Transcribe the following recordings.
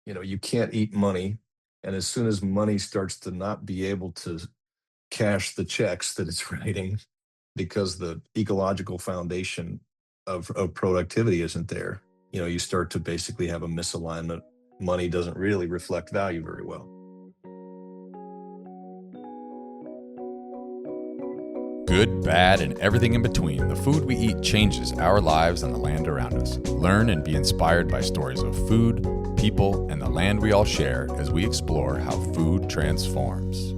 You can't eat money. And as soon as money starts to not be able to cash the checks that it's writing because the ecological foundation of productivity isn't there, you start to basically have a misalignment. Money doesn't really reflect value very well. Good, bad, and everything in between, the food we eat changes our lives and the land around us. Learn and be inspired by stories of food, people, and the land we all share as we explore how food transforms.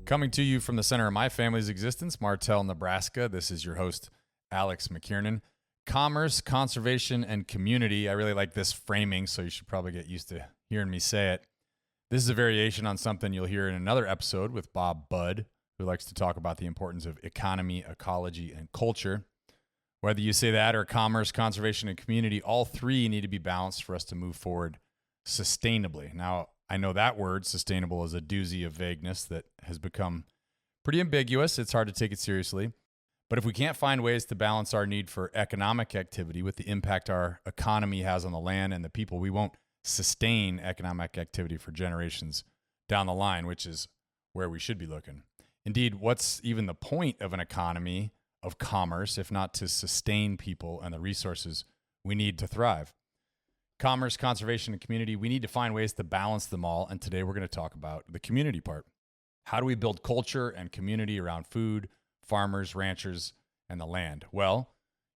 Coming to you from the center of my family's existence, Martell, Nebraska, this is your host, Alex McKiernan. Commerce, conservation, and community. I really like this framing, so you should probably get used to hearing me say it. This is a variation on something you'll hear in another episode with Bob Budd, who likes to talk about the importance of economy, ecology, and culture. Whether you say that or commerce, conservation, and community, all three need to be balanced for us to move forward sustainably. Now, I know that word, sustainable, is a doozy of vagueness that has become pretty ambiguous. It's hard to take it seriously. But if we can't find ways to balance our need for economic activity with the impact our economy has on the land and the people, we won't sustain economic activity for generations down the line, which is where we should be looking. Indeed, what's even the point of an economy of commerce if not to sustain people and the resources we need to thrive? Commerce, conservation, and community, we need to find ways to balance them all. And today we're going to talk about the community part. How do we build culture and community around food, farmers, ranchers, and the land? Well,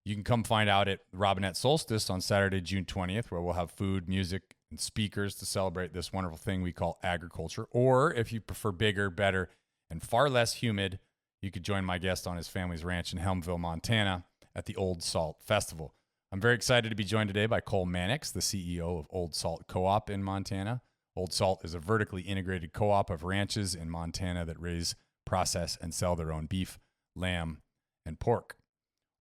you can come find out at Robinette Solstice on Saturday, June 20th, where we'll have food, music, and speakers to celebrate this wonderful thing we call agriculture. Or if you prefer bigger, better, and far less humid, you could join my guest on his family's ranch in Helmville, Montana at the Old Salt Festival. I'm very excited to be joined today by Cole Mannix, the CEO of Old Salt Co-op in Montana. Old Salt is a vertically integrated co-op of ranches in Montana that raise, process, and sell their own beef, lamb, and pork.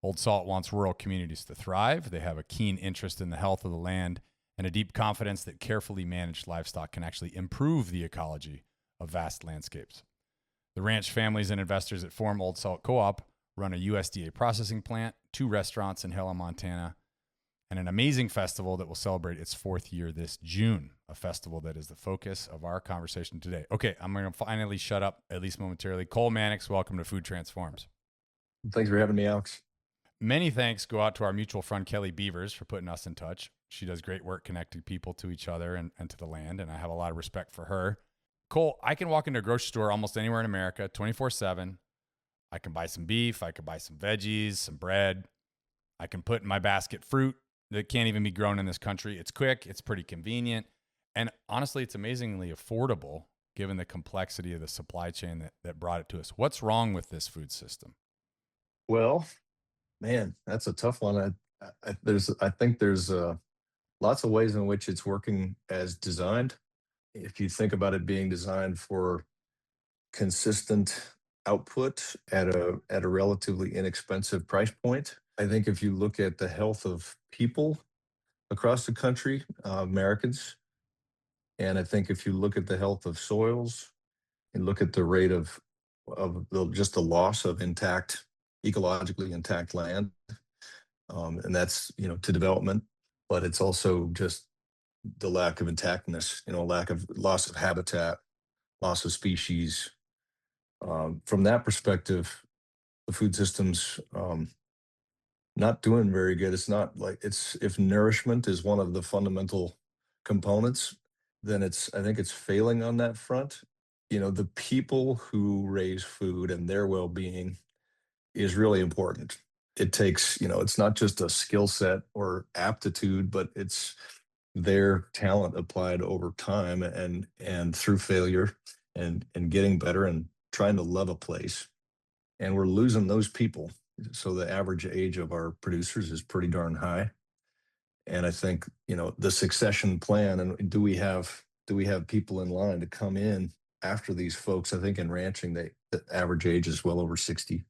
Old Salt wants rural communities to thrive. They have a keen interest in the health of the land and a deep confidence that carefully managed livestock can actually improve the ecology of vast landscapes. The ranch families and investors that form Old Salt Co-op run a USDA processing plant, 2 restaurants in Helena, Montana, and an amazing festival that will celebrate its 4th year this June, a festival that is the focus of our conversation today. Okay, I'm going to finally shut up, at least momentarily. Cole Mannix, welcome to Food Transforms. Thanks for having me, Alex. Many thanks go out to our mutual friend, Kelly Beavers, for putting us in touch. She does great work connecting people to each other and to the land, and I have a lot of respect for her. Cole, I can walk into a grocery store almost anywhere in America, 24/7. I can buy some beef. I can buy some veggies, some bread. I can put in my basket fruit that can't even be grown in this country. It's quick. It's pretty convenient. And honestly, it's amazingly affordable given the complexity of the supply chain that brought it to us. What's wrong with this food system? Well, man, that's a tough one. I think there's lots of ways in which it's working as designed. If you think about it being designed for consistent output at a relatively inexpensive price point, I think if you look at the health of people across the country, Americans, and I think if you look at the health of soils and look at the rate just the loss of intact, ecologically intact land, and that's to development, but it's also just the lack of intactness, lack of loss of habitat, loss of species. From that perspective, the food system's not doing very good. It's not like it's if nourishment is one of the fundamental components, then I think it's failing on that front. The people who raise food and their well-being is really important. It takes, it's not just a skill set or aptitude, but it's their talent applied over time and through failure and getting better and trying to love a place. And we're losing those people. So the average age of our producers is pretty darn high. And I think, the succession plan and do we have people in line to come in after these folks? I think in ranching, the average age is well over 60.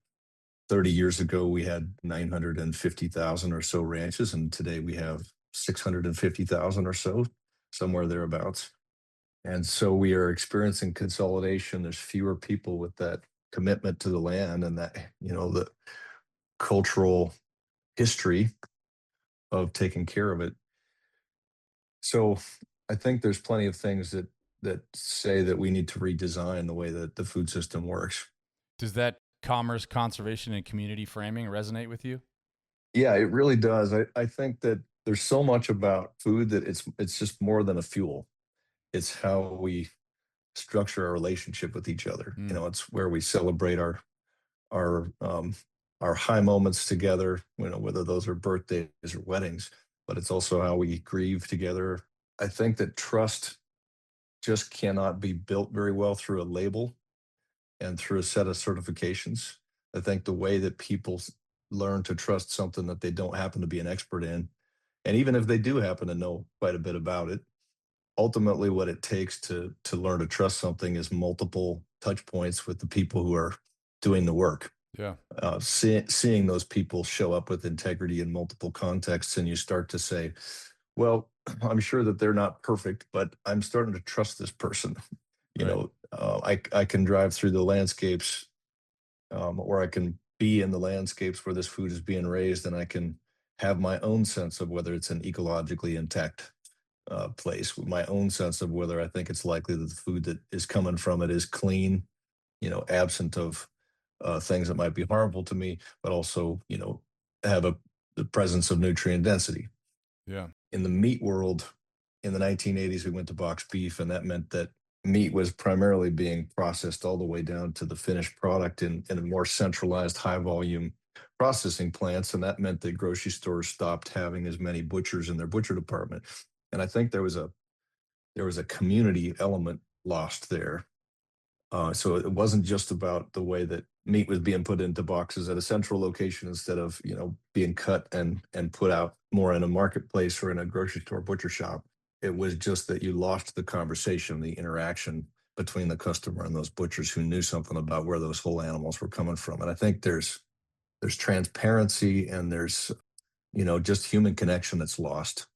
30 years ago, we had 950,000 or so ranches, and today we have 650,000 or so, somewhere thereabouts. And so we are experiencing consolidation. There's fewer people with that commitment to the land and that, the cultural history of taking care of it. So I think there's plenty of things that say that we need to redesign the way that the food system works. Does that commerce, conservation, and community framing resonate with you? Yeah, it really does. I think that there's so much about food that it's just more than a fuel. It's how we structure our relationship with each other. You Mm, know, it's where we celebrate our um, our high moments together. You know, whether those are birthdays or weddings, but it's also how we grieve together. I think that trust just cannot be built very well through a label and through a set of certifications. I think the way that people learn to trust something that they don't happen to be an expert in, and even if they do happen to know quite a bit about it, ultimately what it takes to learn to trust something is multiple touch points with the people who are doing the work. yeah. Seeing those people show up with integrity in multiple contexts, and you start to say, well, I'm sure that they're not perfect, but I'm starting to trust this person. You Right. know, I can drive through the landscapes, or I can be in the landscapes where this food is being raised, and I can have my own sense of whether it's an ecologically intact place, with my own sense of whether I think it's likely that the food that is coming from it is clean, you know, absent of things that might be harmful to me, but also, you know, have the presence of nutrient density. Yeah. In the meat world, in the 1980s, we went to boxed beef, and that meant that meat was primarily being processed all the way down to the finished product in a more centralized, high volume processing plants. And that meant that grocery stores stopped having as many butchers in their butcher department. And I think there was a community element lost there. So it wasn't just about the way that meat was being put into boxes at a central location instead of, you know, being cut and put out more in a marketplace or in a grocery store butcher shop. It was just that you lost the conversation, the interaction between the customer and those butchers who knew something about where those whole animals were coming from. And I think there's transparency, and there's, you know, just human connection that's lost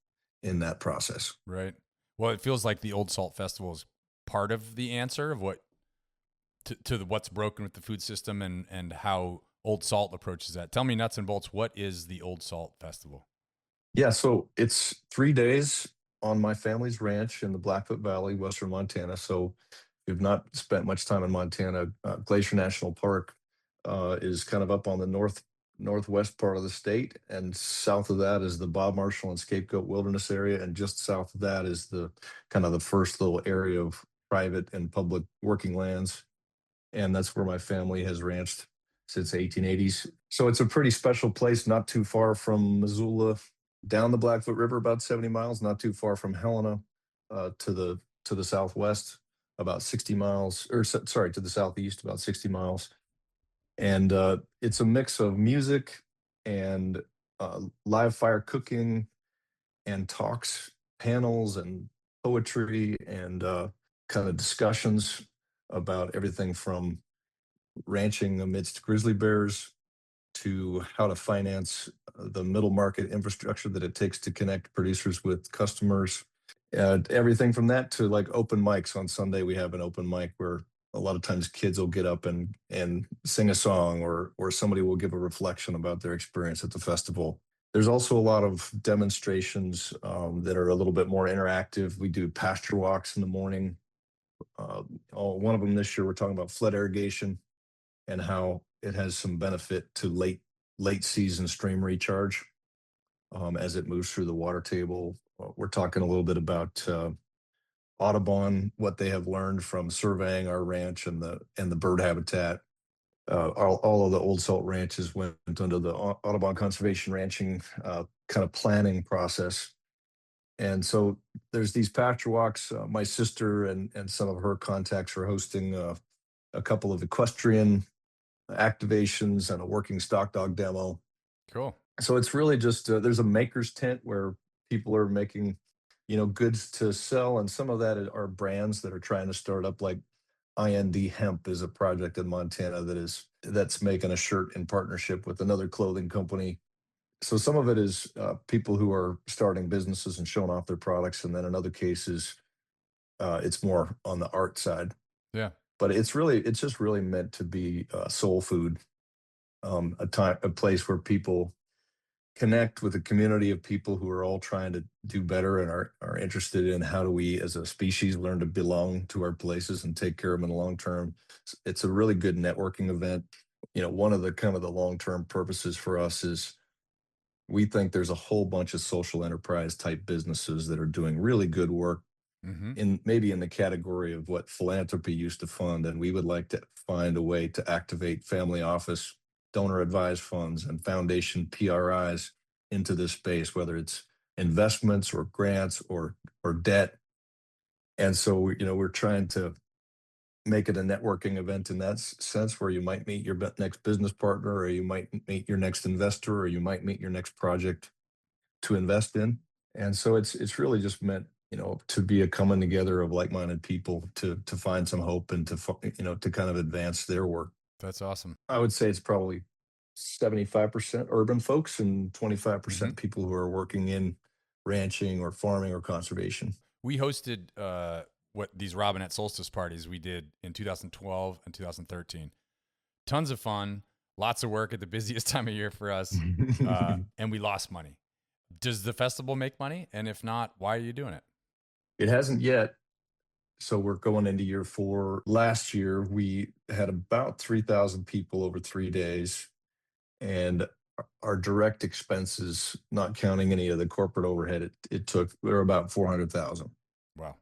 in that process. Right. Well, it feels like the Old Salt Festival is part of the answer of what to what's broken with the food system and how Old Salt approaches that. Tell me nuts and bolts. What is the Old Salt Festival? Yeah, so it's 3 days on my family's ranch in the Blackfoot Valley, Western Montana. So if you've not spent much time in Montana, Glacier National Park is kind of up on the northwest part of the state, and south of that is the Bob Marshall and Scapegoat Wilderness area, and just south of that is the kind of the first little area of private and public working lands, and that's where my family has ranched since the 1880s. So it's a pretty special place, not too far from Missoula, down the Blackfoot River, about 70 miles, not too far from Helena, to the southwest, about 60 miles, or sorry, to the southeast, about 60 miles. And it's a mix of music and live fire cooking and talks, panels, and poetry, and kind of discussions about everything from ranching amidst grizzly bears to how to finance the middle market infrastructure that it takes to connect producers with customers. Everything from that to like open mics. On Sunday, we have an open mic where a lot of times kids will get up and sing a song, or somebody will give a reflection about their experience at the festival. There's also a lot of demonstrations that are a little bit more interactive. We do pasture walks in the morning. One of them this year, we're talking about flood irrigation and how it has some benefit to late season stream recharge as it moves through the water table. We're talking a little bit about Audubon, what they have learned from surveying our ranch and the bird habitat. All of the Old Salt ranches went under the Audubon Conservation Ranching kind of planning process. And so there's these pasture walks. My sister and some of her contacts are hosting a couple of equestrian activations and a working stock dog demo. Cool. So it's really just there's a maker's tent where people are making, you know, goods to sell, and some of that are brands that are trying to start up. Like IND Hemp is a project in Montana that's making a shirt in partnership with another clothing company. So some of it is people who are starting businesses and showing off their products, and then in other cases, it's more on the art side. Yeah. But it's just really meant to be soul food, a place where people connect with a community of people who are all trying to do better and are interested in how do we as a species learn to belong to our places and take care of them in the long term. It's a really good networking event. One of the kind of the long term purposes for us is we think there's a whole bunch of social enterprise type businesses that are doing really good work Mm-hmm. in maybe in the category of what philanthropy used to fund. And we would like to find a way to activate family office, donor advised funds, and foundation PRIs into this space, whether it's investments or grants or debt. And so we're trying to make it a networking event in that sense where you might meet your next business partner, or you might meet your next investor, or you might meet your next project to invest in. And so it's really just meant, to be a coming together of like-minded people to find some hope and to kind of advance their work. That's awesome. I would say it's probably 75% urban folks and Mm-hmm. 25% people who are working in ranching or farming or conservation. We hosted what these Robinette solstice parties we did in 2012 and 2013. Tons of fun, lots of work at the busiest time of year for us, and we lost money. Does the festival make money? And if not, why are you doing it? It hasn't yet. So we're going into year four. Last year, we had about 3,000 people over 3 days. And our direct expenses, not counting any of the corporate overhead, it took, we were about 400,000. Wow.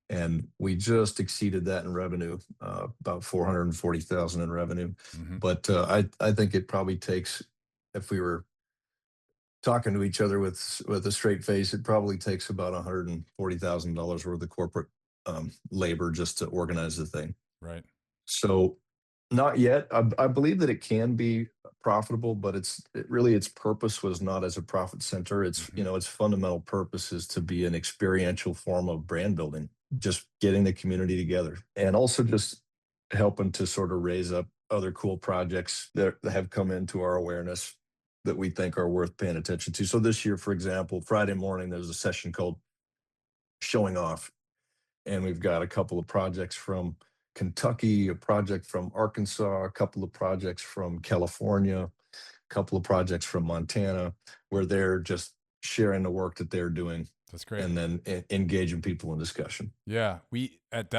And we just exceeded that in revenue, about 440,000 in revenue. Mm-hmm. But I think it probably takes, if we were talking to each other with a straight face, it probably takes about $140,000 worth of corporate labor just to organize the thing. Right. So not yet. I believe that it can be profitable, but really its purpose was not as a profit center. Mm-hmm. Its fundamental purpose is to be an experiential form of brand building, just getting the community together, and also just helping to sort of raise up other cool projects that have come into our awareness that we think are worth paying attention to. So this year, for example, Friday morning there's a session called Showing Off, and we've got a couple of projects from Kentucky, a project from Arkansas, a couple of projects from California, a couple of projects from Montana, where they're just sharing the work that they're doing That's great. and then engaging people in discussion. Yeah, we at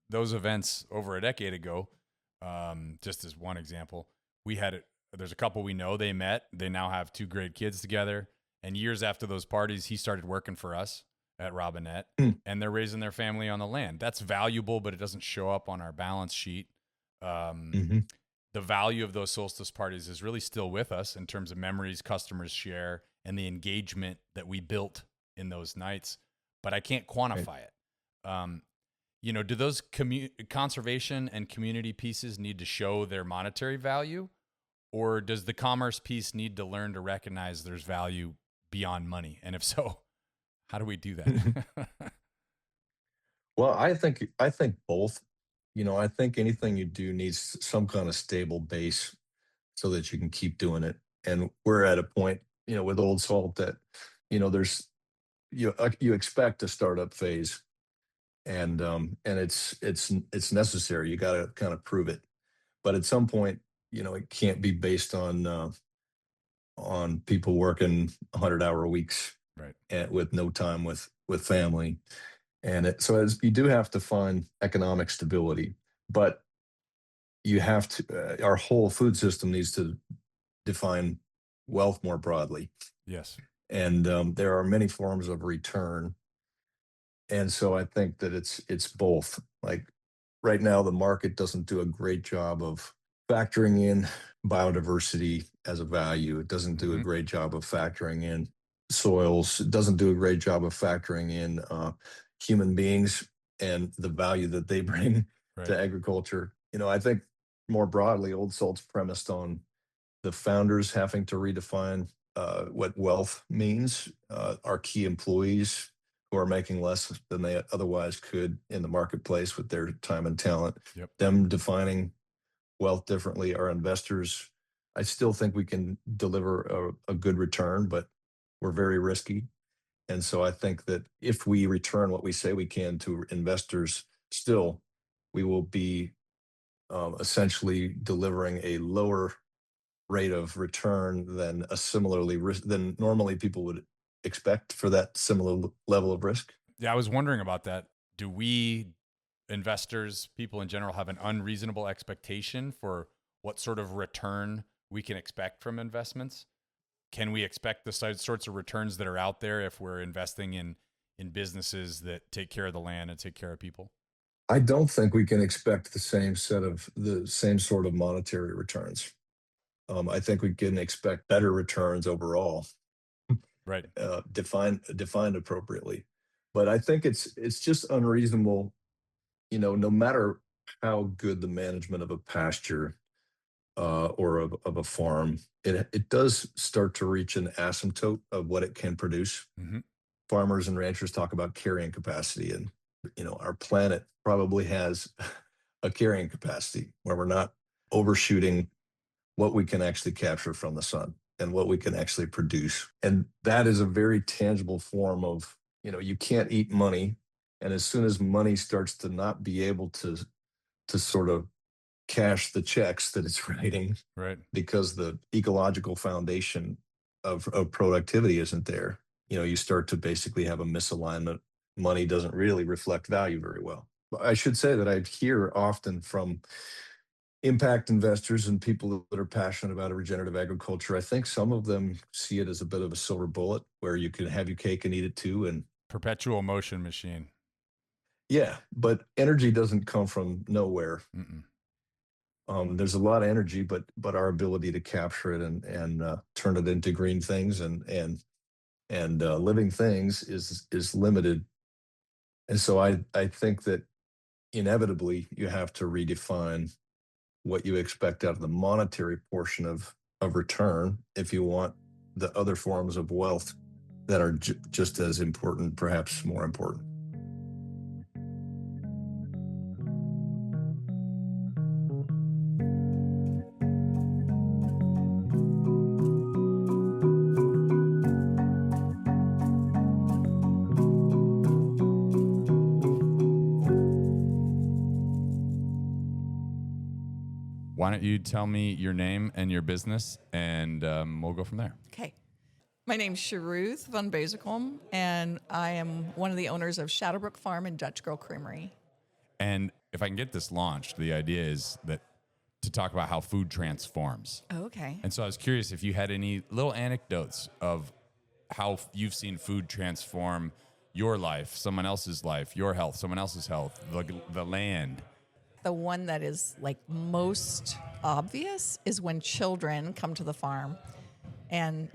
those events over a decade ago, just as one example, we had it. There's a couple we know. They met. They now have two great kids together. And years after those parties, he started working for us at Robinette, Mm. and they're raising their family on the land. That's valuable, but it doesn't show up on our balance sheet. Um, Mhm. the value of those solstice parties is really still with us in terms of memories customers share and the engagement that we built in those nights, but I can't Right. quantify it. Um, do those conservation and community pieces need to show their monetary value, or does the commerce piece need to learn to recognize there's value beyond money? And if so, how do we do that? Well, I think both. I think anything you do needs some kind of stable base so that you can keep doing it. And we're at a point, with Old Salt that, there's you expect a startup phase, and it's necessary. You got to kind of prove it, but at some point, it can't be based on people working 100-hour weeks Right. and with no time with family. And so as you do have to find economic stability, but you have to. Our whole food system needs to define wealth more broadly, Yes. and there are many forms of return. And so I think that it's both. Like right now, the market doesn't do a great job of factoring in biodiversity as a value. It doesn't do a Mm-hmm. great job of factoring in soils. It doesn't do a great job of factoring in human beings and the value that they bring Right. to agriculture. I think more broadly, Old Salt's premised on the founders having to redefine what wealth means. Our key employees who are making less than they otherwise could in the marketplace with their time and talent, Yep. them defining wealth differently. Our investors, I still think we can deliver a good return, but we're very risky. And so I think that if we return what we say we can to investors, still, we will be essentially delivering a lower rate of return than than normally people would expect for that similar level of risk. Yeah, I was wondering about that. Do we investors, people in general, have an unreasonable expectation for what sort of return we can expect from investments? Can we expect the sorts of returns that are out there if we're investing in businesses that take care of the land and take care of people? I don't think we can expect the same sort of monetary returns. I think we can expect better returns overall, Right. defined appropriately. But I think it's just unreasonable, no matter how good the management of a pasture or of a farm, it does start to reach an asymptote of what it can produce. Hmm. Farmers and ranchers talk about carrying capacity, and our planet probably has a carrying capacity where we're not overshooting what we can actually capture from the sun and what we can actually produce. And that is a very tangible form of, you can't eat money. And as soon as money starts to not be able to sort of cash the checks that it's writing Right. because the ecological foundation of productivity isn't there, you start to basically have a misalignment. Money doesn't really reflect value very well. I should say that I hear often from impact investors and people that are passionate about regenerative agriculture. I think some of them see it as a bit of a silver bullet where you can have your cake and eat it too. And Perpetual motion machine. yeah, but energy doesn't come from nowhere. Mm-mm. There's a lot of energy, but our ability to capture it and turn it into green things and living things is limited. And so I think that inevitably you have to redefine what you expect out of the monetary portion of return if you want the other forms of wealth that are just as important, perhaps more important. Why don't you tell me your name and your business, and we'll go from there. Okay. My name's Sharuth van Bezekom, and I am one of the owners of Shadowbrook Farm and Dutch Girl Creamery. And if I can get this launched, the idea is that to talk about how food transforms. Oh, okay. And so I was curious if you had any little anecdotes of how you've seen food transform your life, someone else's life, your health, someone else's health, the land. The one that is like most obvious is when children come to the farm. And,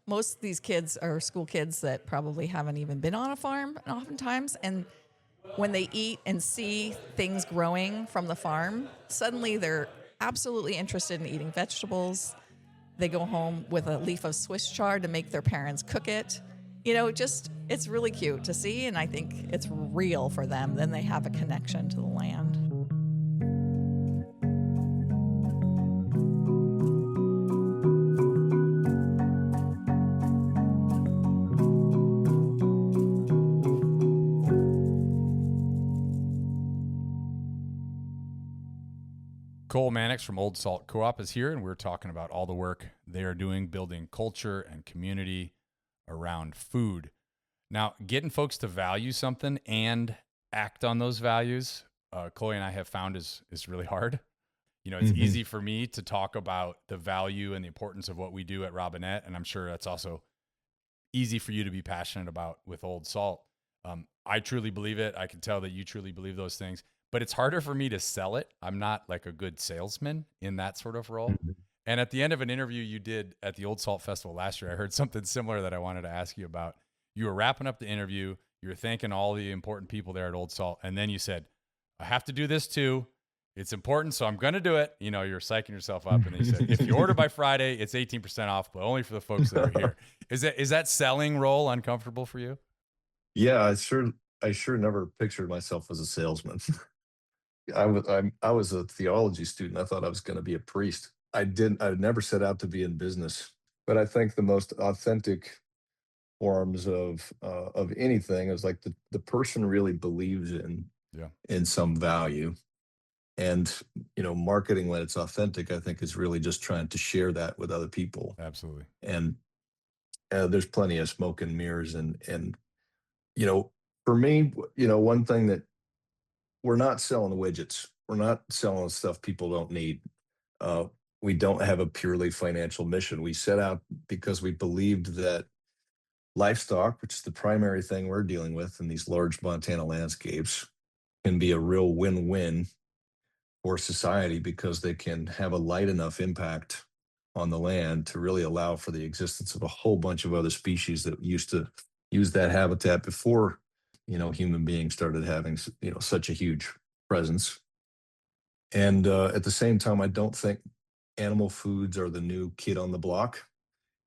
most of these kids are school kids that probably haven't even been on a farm oftentimes. And when they eat and see things growing from the farm, suddenly they're absolutely interested in eating vegetables. They go home with a leaf of Swiss chard to make their parents cook it. It's really cute to see. And I think it's real for them. Then they have a connection to the land. Cole Mannix from Old Salt Coop is here, and we're talking about all the work they are doing building culture and community around food. Now, getting folks to value something and act on those values, Chloe and I have found is really hard. It's Mhm. easy for me to talk about the value and the importance of what we do at Robinette, and I'm sure that's also easy for you to be passionate about with Old Salt. I truly believe it. I can tell that you truly believe those things, but it's harder for me to sell it. I'm not like a good salesman in that sort of role. Mhm. And at the end of an interview you did at the Old Salt Festival last year, I heard something similar that I wanted to ask you about. You were wrapping up the interview, you were thanking all the important people there at Old Salt, and then you said, I have to do this too. It's important, so I'm going to do it. You're psyching yourself up. And then you said, if you order by Friday, it's 18% off, but only for the folks that are here. Is that selling role uncomfortable for you? Yeah, I sure never pictured myself as a salesman. I was a theology student. I thought I was going to be a priest. I never set out to be in business. But I think the most authentic forms of anything is like the person really believes Yeah. in some value And, marketing when it's authentic, I think is really just trying to share that with other people. Absolutely. And there's plenty of smoke and mirrors. And, you know, for me, one thing that we're not selling widgets, we're not selling stuff people don't need. Uh, we don't have a purely financial mission. We set out because we believed that livestock, which is the primary thing we're dealing with in these large Montana landscapes, can be a real win-win for society because they can have a light enough impact on the land to really allow for the existence of a whole bunch of other species that used to use that habitat before, human beings started having, such a huge presence. And at the same time, I don't think animal foods are the new kid on the block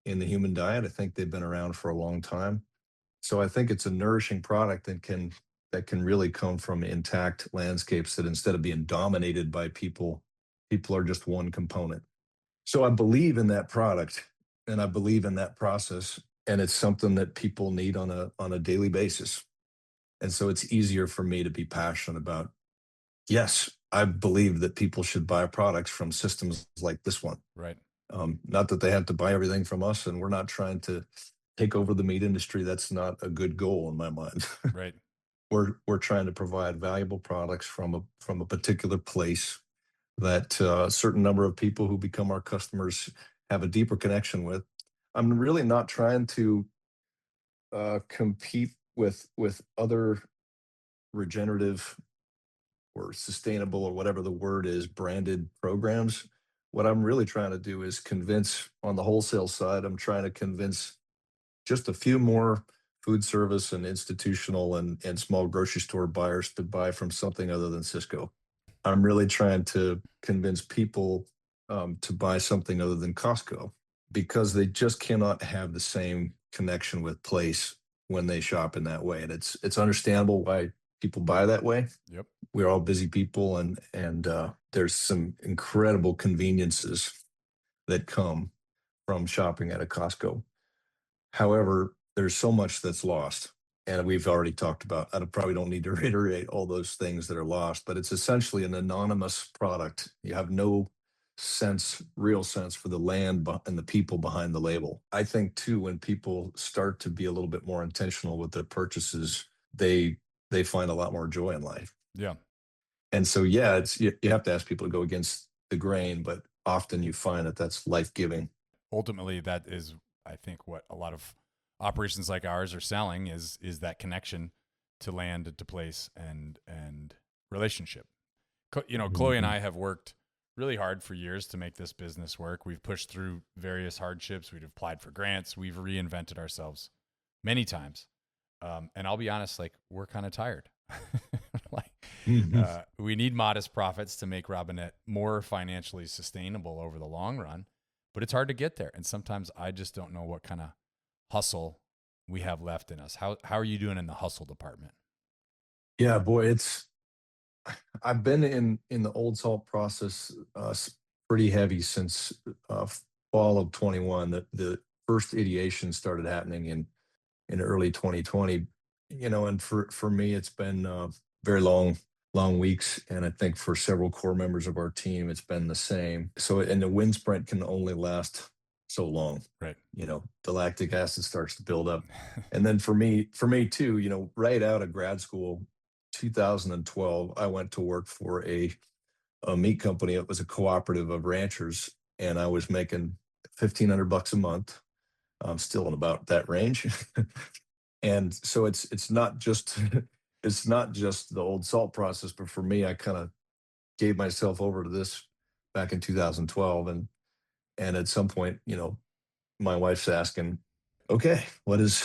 in the human diet. I think they've been around for a long time. So I think it's a nourishing product that can really come from intact landscapes that instead of being dominated by people, people are just one component. So I believe in that product and I believe in that process, and it's something that people need on a daily basis. And so it's easier for me to be passionate about. Yes, I believe that people should buy products from systems like this one. Right. Not that they have to buy everything from us, and we're not trying to take over the meat industry. That's not a good goal in my mind. Right. We're trying to provide valuable products from a particular place that a certain number of people who become our customers have a deeper connection with. I'm really not trying to compete with other regenerative or sustainable or whatever the word is branded programs. What I'm really trying to do is convince on the wholesale side. I'm trying to convince just a few more food service and institutional and small grocery store buyers to buy from something other than Cisco. I'm really trying to convince people to buy something other than Costco because they just cannot have the same connection with place when they shop in that way. And it's understandable why people buy that way. Yep. We're all busy people, and there's some incredible conveniences that come from shopping at a Costco. However, there's so much that's lost. And we've already talked about, I probably don't need to reiterate all those things that are lost, but it's essentially an anonymous product. You have no real sense for the land and the people behind the label. I think too, when people start to be a little bit more intentional with their purchases, they find a lot more joy in life. Yeah. And so, yeah, you have to ask people to go against the grain, but often you find that that's life giving. Ultimately, that is, I think, what a lot of operations like ours are selling is that connection to land, to place, and relationship. Chloe and Mhm. I have worked really hard for years to make this business work. We've pushed through various hardships. We've applied for grants. We've reinvented ourselves many times. And I'll be honest, like, we're kind of tired. like Mhm. we need modest profits to make Robinette more financially sustainable over the long run, but it's hard to get there. And sometimes I just don't know what kind of hustle we have left in us. How are you doing in the hustle department? Yeah, boy, I've been in the Old Salt process pretty heavy since uh, fall of 21. The first ideation started happening in early 2020. And for me, it's been very long weeks, and I think for several core members of our team, it's been the same. So, and the wind sprint can only last so long. Right. The lactic acid starts to build up, and then for me too. Right out of grad school, 2012, I went to work for a meat company. It was a cooperative of ranchers, and I was making $1,500 a month. I'm still in about that range. And so it's not just it's not just the old salt process, but for me, I kind of gave myself over to this back in 2012, and at some point, my wife's asking, okay, what is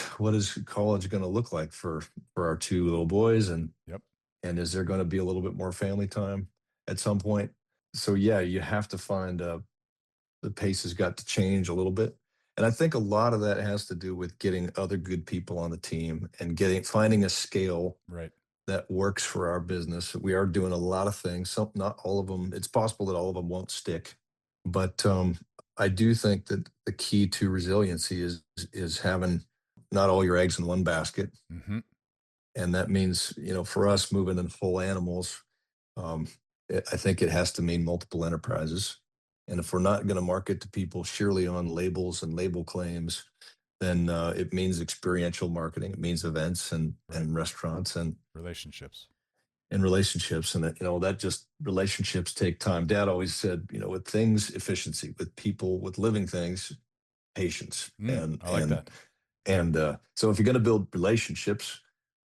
college going to look like for our two little boys, Yep. and is there going to be a little bit more family time at some point? So yeah, you have to find the pace has got to change a little bit. And I think a lot of that has to do with getting other good people on the team and finding a scale Right. that works for our business. We are doing a lot of things. Some, not all of them. It's possible that all of them won't stick, but I do think that the key to resiliency is having not all your eggs in one basket, Mm-hmm. and that means for us moving in whole animals. I think it has to mean multiple enterprises. And if we're not going to market to people surely on labels and label claims, then it means experiential marketing. It means events Right. and restaurants Relationships. and relationships. And that, that just relationships take time. Dad always said, with things, efficiency; with people, with living things, patience. And I like and that. and so if you're going to build relationships,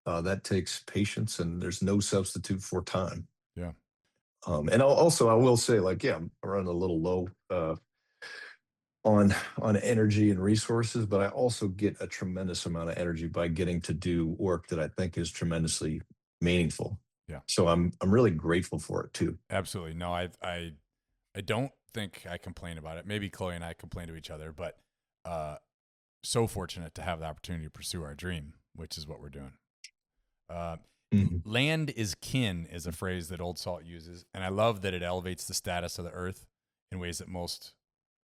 that takes patience, and there's no substitute for time. Yeah. And also, I will say, like, yeah, I'm running a little low on energy and resources, but I also get a tremendous amount of energy by getting to do work that I think is tremendously meaningful. Yeah. So I'm really grateful for it too. Absolutely. No, I don't think I complain about it. Maybe Chloe and I complain to each other, but uh, so fortunate to have the opportunity to pursue our dream, which is what we're doing. Uh, Mhm. Land is kin is a phrase that Old Salt uses, and I love that it elevates the status of the earth in ways that most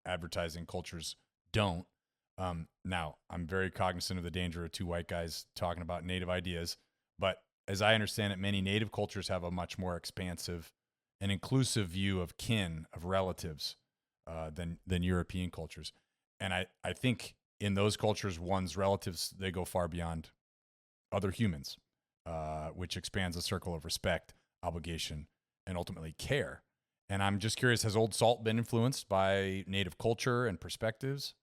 advertising cultures don't. Now, I'm very cognizant of the danger of two white guys talking about native ideas, but as I understand it, many native cultures have a much more expansive and inclusive view of kin, of relatives, than European cultures. And I think in those cultures, one's relatives, they go far beyond other humans, which expands the circle of respect, obligation, and ultimately care. And I'm just curious, has Old Salt been influenced by native culture and perspectives?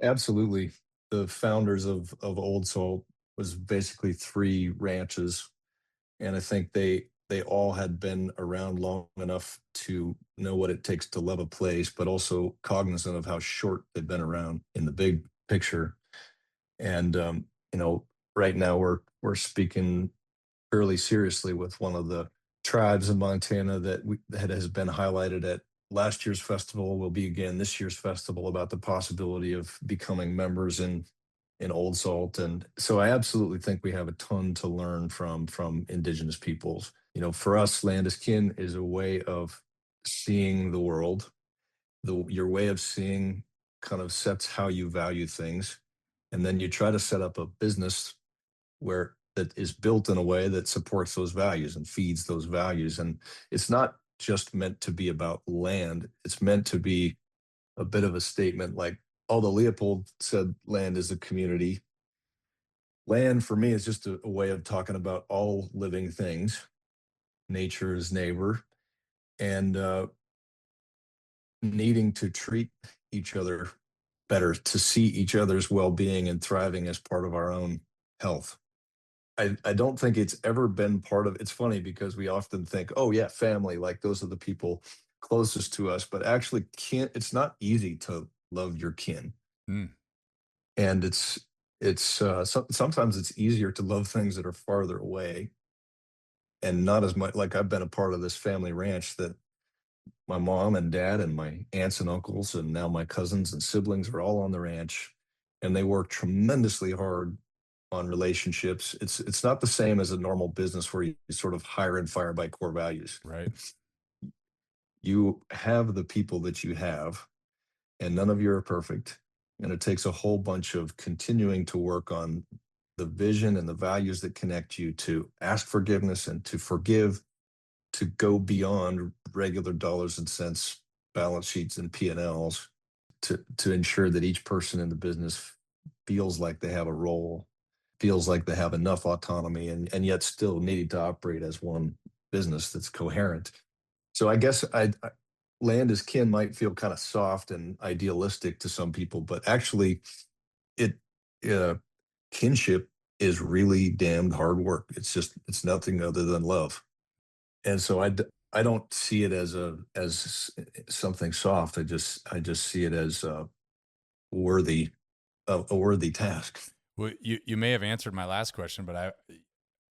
Absolutely. The founders of Old Salt was basically three ranches, and I think they all had been around long enough to know what it takes to love a place, but also cognizant of how short they've been around in the big picture. And right now we're speaking fairly seriously with one of the tribes in Montana that has been highlighted at last year's festival, will be again this year's festival, about the possibility of becoming members in Old Salt. And so I absolutely think we have a ton to learn from indigenous peoples. For us, land is kin is a way of seeing the world. Your way of seeing kind of sets how you value things. And then you try to set up a business where that is built in a way that supports those values and feeds those values. And it's not just meant to be about land. It's meant to be a bit of a statement, like, although Leopold said land is a community, land for me is just a way of talking about all living things, nature's neighbor, and needing to treat each other better, to see each other's well-being and thriving as part of our own health. I don't think it's ever been part of. It's funny because we often think, oh yeah, family, like those are the people closest to us, but actually kin, it's not easy to love your kin. Mm, And sometimes it's easier to love things that are farther away, and not as much. Like, I've been a part of this family ranch that my mom and dad and my aunts and uncles and now my cousins and siblings are all on the ranch, and they work tremendously hard on relationships. It's not the same as a normal business where you sort of hire and fire by core values. right. You have the people that you have, and none of you are perfect. And it takes a whole bunch of continuing to work on the vision and the values that connect you, to ask forgiveness and to forgive, to go beyond regular dollars and cents, balance sheets and P&Ls, to ensure that each person in the business feels like they have a role, feels like they have enough autonomy, and yet still needing to operate as one business that's coherent. So I guess land as kin might feel kind of soft and idealistic to some people, but actually it uh, kinship is really damned hard work. It's nothing other than love. And so I don't see it as something soft. I just see it as worthy a worthy task. Well, you may have answered my last question, but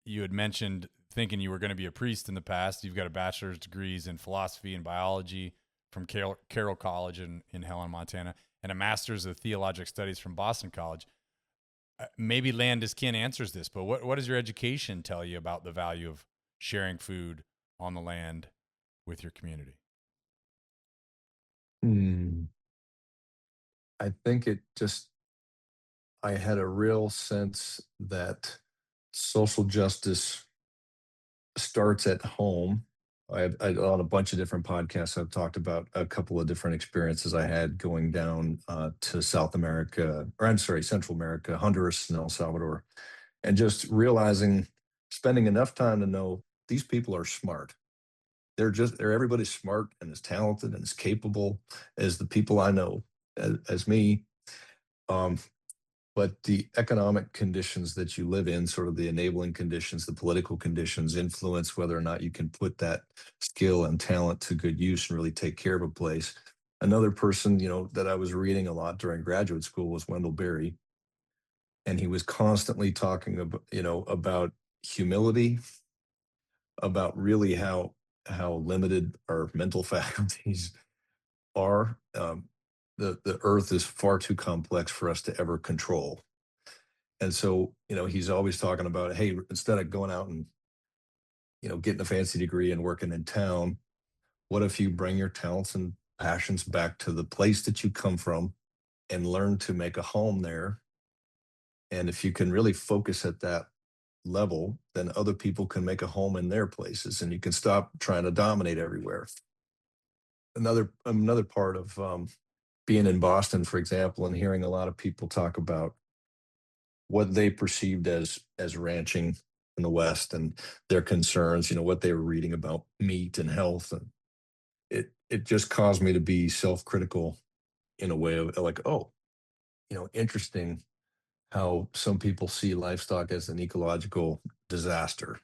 you had mentioned thinking you were going to be a priest in the past. You've got a bachelor's degrees in philosophy and biology from Carroll College in Helen, Montana, and a master's of theologic studies from Boston College. Maybe land is kin answers this, but what does your education tell you about the value of sharing food on the land with your community? Hmm. I think I had a real sense that social justice starts at home, On a bunch of different podcasts, I've talked about a couple of different experiences I had going down to South America, or I'm sorry, Central America, Honduras and El Salvador, and just realizing, spending enough time to know these people are smart. They're everybody's smart and as talented and as capable as the people I know, as me. Um, but the economic conditions that you live in, sort of the enabling conditions, the political conditions, influence whether or not you can put that skill and talent to good use and really take care of a place. Another person, that I was reading a lot during graduate school was Wendell Berry, and he was constantly talking about humility, about really how limited our mental faculties are. The earth is far too complex for us to ever control. And so, he's always talking about, hey, instead of going out and, getting a fancy degree and working in town, what if you bring your talents and passions back to the place that you come from and learn to make a home there? And if you can really focus at that level, then other people can make a home in their places and you can stop trying to dominate everywhere. Another part of being in Boston, for example, and hearing a lot of people talk about what they perceived as ranching in the West and their concerns, what they were reading about meat and health. And it just caused me to be self-critical in a way of like, oh, interesting how some people see livestock as an ecological disaster.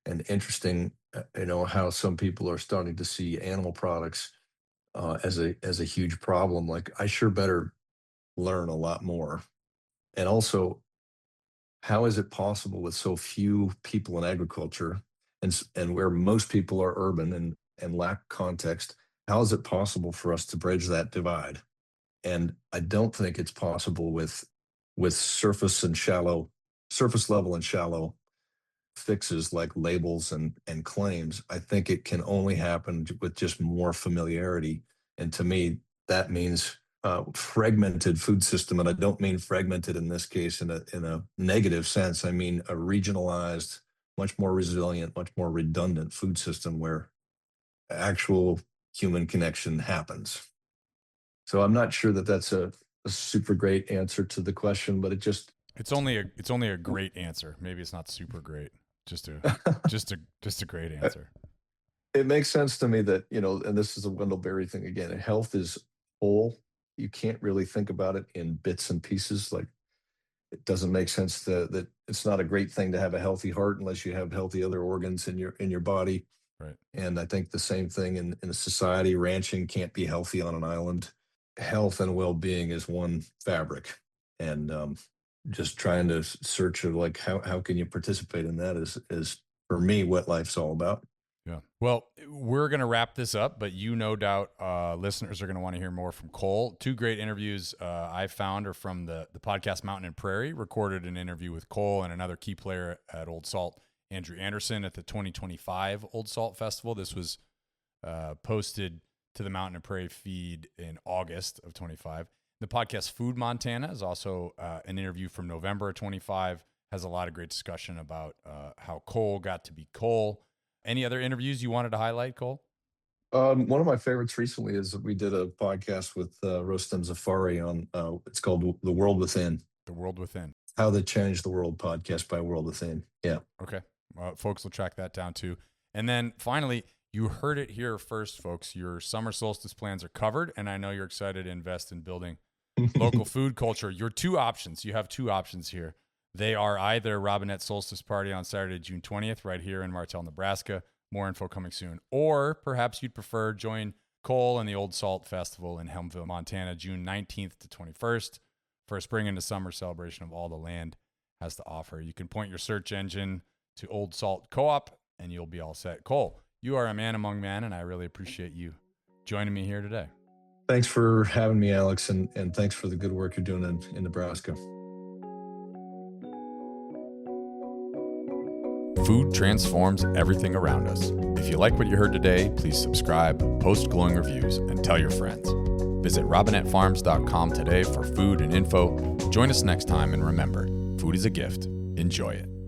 And interesting, how some people are starting to see animal products as a huge problem. Like, I sure better learn a lot more. And also, how is it possible with so few people in agriculture and where most people are urban and lack context? How is it possible for us to bridge that divide? And I don't think it's possible with surface level and shallow fixes like labels and claims. I think it can only happen with just more familiarity. And to me, that means fragmented food system. And I don't mean fragmented in this case in a negative sense. I mean a regionalized, much more resilient, much more redundant food system where actual human connection happens. So I'm not sure that that's a super great answer to the question, but it's only a great answer. Maybe it's not super great. Just a great answer. It makes sense to me that, and this is a Wendell Berry thing again, health is whole. You can't really think about it in bits and pieces. Like, it doesn't make sense that it's not a great thing to have a healthy heart unless you have healthy other organs in your body. Right. And I think the same thing in a society. Ranching can't be healthy on an island. Health and well-being is one fabric. And just trying to search of like how can you participate in that is for me what life's all about. Yeah. Well, we're going to wrap this up, but no doubt listeners are going to want to hear more from Cole. Two great interviews I found are from the podcast Mountain and Prairie, recorded an interview with Cole and another key player at Old Salt, Andrew Anderson, at the 2025 Old Salt Festival. This was posted to the Mountain and Prairie feed in August of 25. The podcast Food Montana is also an interview from November of 25, has a lot of great discussion about how Cole got to be Cole. Any other interviews you wanted to highlight, Cole? One of my favorites recently is we did a podcast with Rostam Zafari on, it's called The World Within. The World Within. How They Changed the World podcast by World Within. Yeah. Okay. Folks will track that down too. And then finally, you heard it here first, folks. Your summer solstice plans are covered, and I know you're excited to invest in building local food culture. You have two options here. They are either Robinette Solstice Party on Saturday, June 20th, right here in Martell, Nebraska. More info coming soon. Or perhaps you'd prefer join Cole and the Old Salt Festival in Helmville, Montana, June 19th to 21st for a spring into summer celebration of all the land has to offer. You can point your search engine to Old Salt Co-op and you'll be all set. Cole, you are a man among men, and I really appreciate you joining me here today. Thanks for having me, Alex, and thanks for the good work you're doing in Nebraska. Food transforms everything around us. If you like what you heard today, please subscribe, post glowing reviews, and tell your friends. Visit robinettefarms.com today for food and info. Join us next time, and remember, food is a gift. Enjoy it.